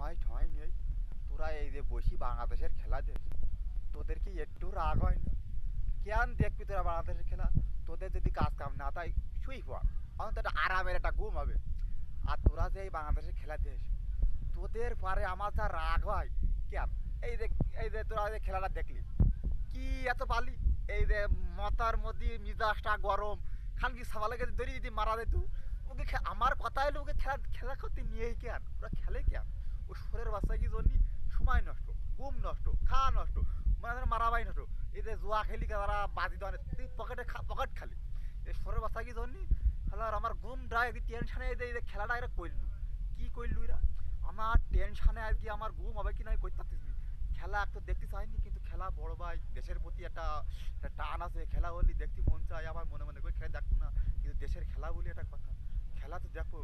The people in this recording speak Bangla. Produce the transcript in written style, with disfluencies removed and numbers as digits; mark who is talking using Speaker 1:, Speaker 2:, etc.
Speaker 1: সময় ঠয় নেই, তোরা এই যে বসি বাংলাদেশের খেলা দেশ, তোদের কি একটু রাগ হয় না? কেন দেখবি তোরা বাংলাদেশের খেলা? তোদের যদি কাজ কাম না তাই শুই পড়, অন্তত একটা আরামের একটা ঘুম হবে। আর তোরা যে এই বাংলাদেশের খেলা দেশ, তোদের পারে আমার যা রাগ হয়। কেন? এই যে এই যে তোরা যে খেলাটা দেখলি, কি এত পালি? এই যে মাথার মধ্যে মিজাজটা গরম, খান কি সাবালাকে ধরে যদি মারা যেত, ওকে আমার কথা হলো ওকে খেলা খেলা করতে নিয়েই কেন? ওরা খেলে কেন? ও শোরের বাচ্চা কি জন্য? সময় নষ্ট, ঘুম নষ্ট, খাওয়া নষ্ট, মানে মারাবাই নষ্ট। এই যে জুয়া খেলি তারা বাজি দেওয়া, তুই পকেটে পকেট খালি, এই শোরের বাচ্চা কি জন্য? হ্যালো, আর আমার ঘুমটা একদিন টেনশনে এই যে খেলাটা এরা করলু, কি করলু এরা? আমার টেনশনে আর কি আমার ঘুম হবে কি না করতে পারতেছি না। খেলা একটু দেখতে চাইনি, কিন্তু খেলা বড় ভাই, দেশের প্রতি একটা একটা টান আছে। খেলা বললি দেখতে মন চায়, আমার মনে মনে করে খেলা দেখবো না, কিন্তু দেশের খেলা বলি একটা কথা, খেলা তো দেখো।